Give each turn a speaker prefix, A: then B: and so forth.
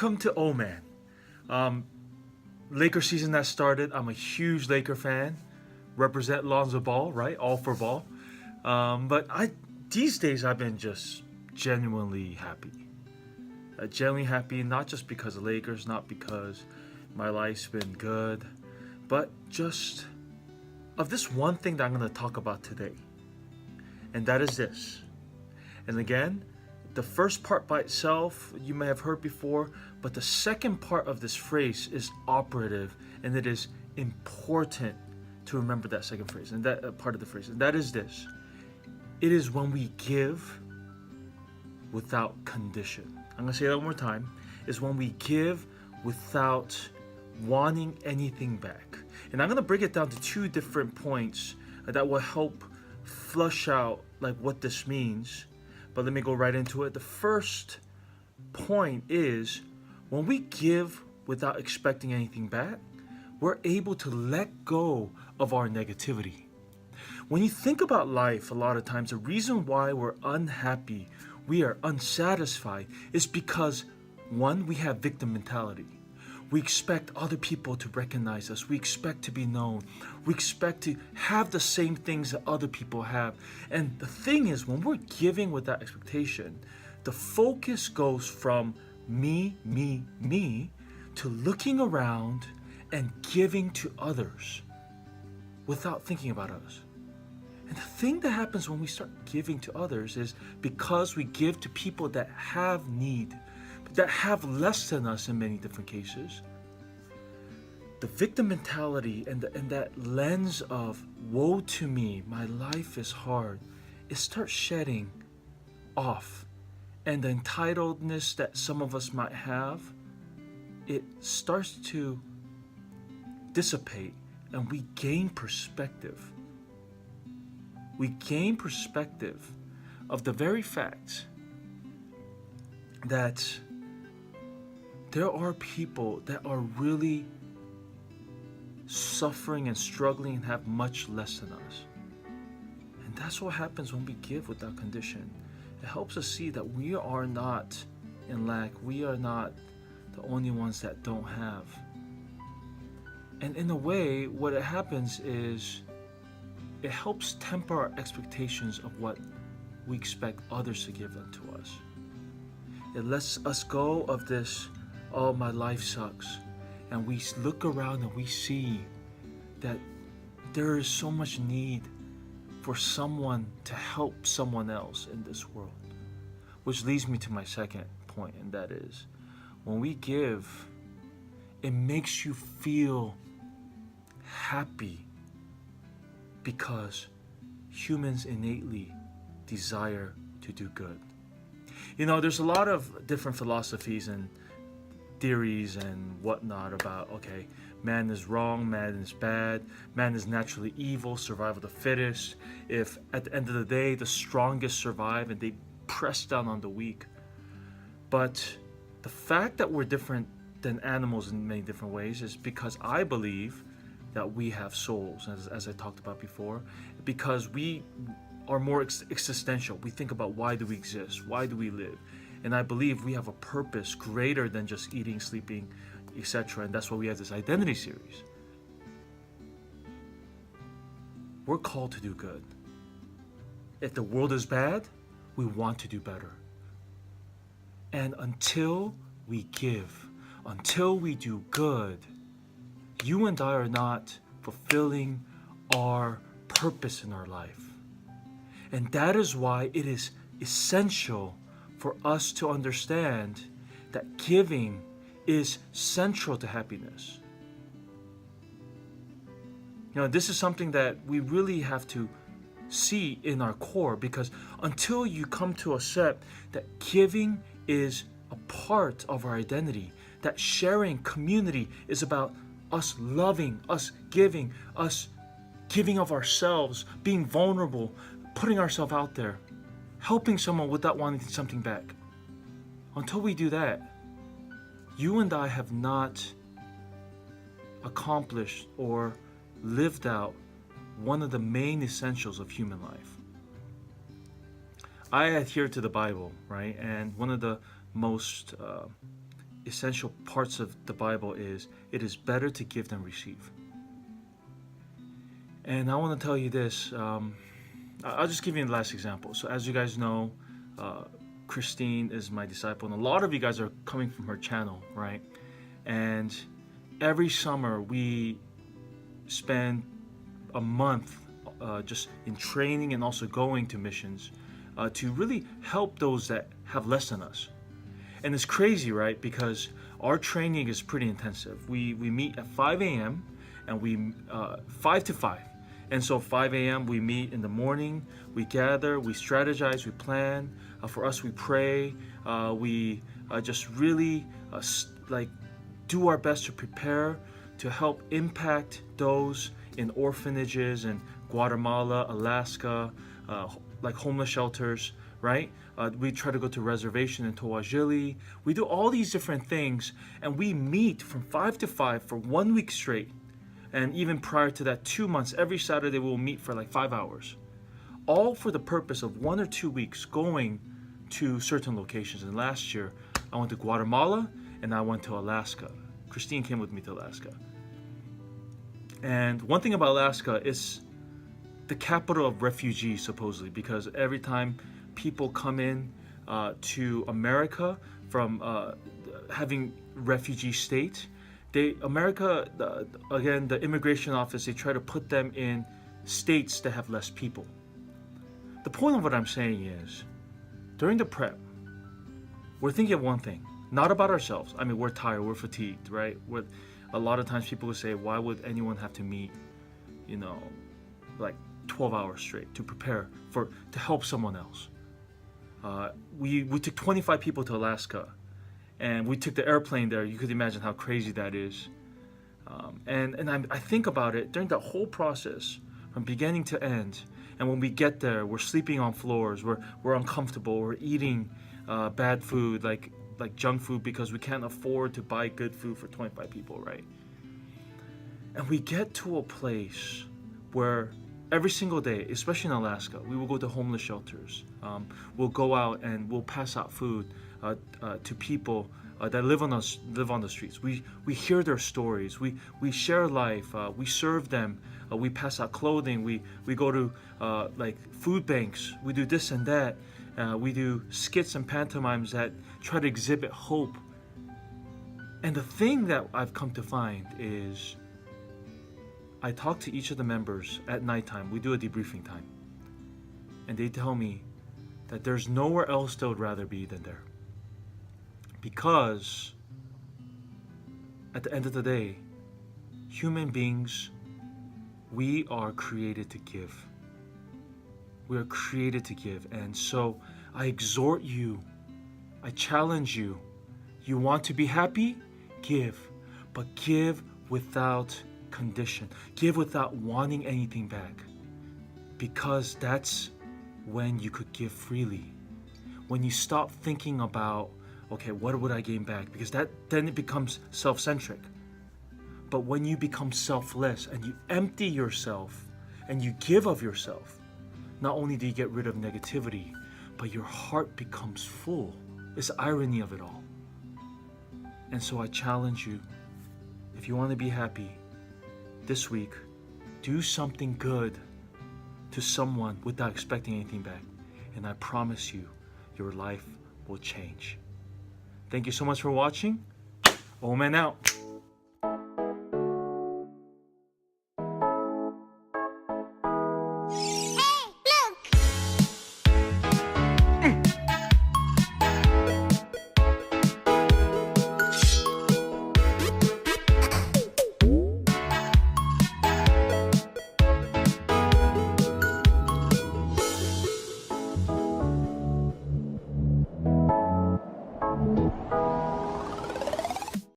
A: welcome to Man. Um, Laker season that started. I'm a huge Laker fan. Represent Lonzo Ball, right? All for ball. But these days I've been just genuinely happy. Genuinely happy, not just because of Lakers, not because my life's been good, but just of this one thing that I'm going to talk about today. And that is this. And again, the first part by itself you may have heard before, but the second part of this phrase is operative, and it is important to remember that second phrase and that part of the phrase. And that is this. It is when we give without condition. I'm going to say that one more time. Is when we give without wanting anything back. And I'm going to break it down to two different points that will help flush out like what this means. But let me go right into it. The first point is when we give without expecting anything back, we're able to let go of our negativity. When you think about life, a lot of times the reason why we're unhappy, we are unsatisfied, is because one, we have victim mentality. We expect other people to recognize us. We expect to be known. We expect to have the same things that other people have. And the thing is, when we're giving with that expectation, the focus goes from me, to looking around and giving to others without thinking about us. And the thing that happens when we start giving to others is because we give to people that have need, that have less than us in many different cases, the victim mentality and that lens of woe to me, my life is hard, it starts shedding off. And the entitledness that some of us might have, it starts to dissipate, and we gain perspective. We gain perspective of the very fact that there are people that are really suffering and struggling and have much less than us. And that's what happens when we give without condition. It helps us see that we are not in lack. We are not the only ones that don't have. And in a way, what it happens is it helps temper our expectations of what we expect others to give unto us. It lets us go of this, oh, my life sucks. And we look around and we see that there is so much need for someone to help someone else in this world. Which leads me to my second point, and that is, when we give, it makes you feel happy because humans innately desire to do good. You know, there's a lot of different philosophies and theories and whatnot about, okay, man is wrong, man is bad, man is naturally evil, survival of the fittest. If at the end of the day, the strongest survive and they press down on the weak. But the fact that we're different than animals in many different ways is because I believe that we have souls, as I talked about before, because we are more existential. We think about why do we exist? Why do we live? And I believe we have a purpose greater than just eating, sleeping, etc. And that's why we have this identity series. We're called to do good. If the world is bad, we want to do better. And until we give, until we do good, you and I are not fulfilling our purpose in our life. And that is why it is essential for us to understand that giving is central to happiness. You know, this is something that we really have to see in our core, because until you come to accept that giving is a part of our identity, that sharing community is about us loving, us giving of ourselves, being vulnerable, putting ourselves out there, helping someone without wanting something back. Until we do that, you and I have not accomplished or lived out one of the main essentials of human life. I adhere to the Bible, right? And one of the most essential parts of the Bible is it is better to give than receive. And I want to tell you this. I'll just give you the last example. So as you guys know, Christine is my disciple, and a lot of you guys are coming from her channel, right? And every summer we spend a month just in training and also going to missions to really help those that have less than us. And it's crazy, right? Because our training is pretty intensive. We meet at 5 a.m. and we 5 to 5. And so 5 a.m. we meet in the morning, we gather, we strategize, we plan. For us, we pray. We just really do our best to prepare to help impact those in orphanages in Guatemala, Alaska, like homeless shelters, right? We try to go to reservation in Towajili. We do all these different things, and we meet from 5 to 5 for 1 week straight. And even prior to that, 2 months, every Saturday we'll meet for like 5 hours. All for the purpose of 1 or 2 weeks going to certain locations. And last year, I went to Guatemala and I went to Alaska. Christine came with me to Alaska. And one thing about Alaska is the capital of refugees, supposedly, because every time people come in to America from having refugee states, the immigration office, they try to put them in states that have less people. The point of what I'm saying is, during the prep, we're thinking of one thing, not about ourselves. I mean, we're tired, we're fatigued, right? A lot of times people would say, why would anyone have to meet, like 12 hours straight to prepare to help someone else? We took 25 people to Alaska, and we took the airplane there. You could imagine how crazy that is. And I think about it during that whole process, from beginning to end. And when we get there, we're sleeping on floors. We're uncomfortable. We're eating bad food, like junk food, because we can't afford to buy good food for 25 people, right? And we get to a place where every single day, especially in Alaska, we will go to homeless shelters. We'll go out and we'll pass out food to people that live on the streets. We hear their stories. We share life. We serve them. We pass out clothing. We go to like food banks. We do this and that. We do skits and pantomimes that try to exhibit hope. And the thing that I've come to find is, I talk to each of the members at nighttime. We do a debriefing time. And they tell me that there's nowhere else they would rather be than there. Because at the end of the day, human beings, we are created to give. We are created to give. And so I exhort you, I challenge you. You want to be happy? Give. But give without condition. Give without wanting anything back. Because that's when you could give freely. When you stop thinking about, okay, what would I gain back? Because then it becomes self-centric. But when you become selfless and you empty yourself and you give of yourself, not only do you get rid of negativity, but your heart becomes full. It's the irony of it all. And so I challenge you, if you want to be happy this week, do something good to someone without expecting anything back. And I promise you, your life will change. Thank you so much for watching. Omen out.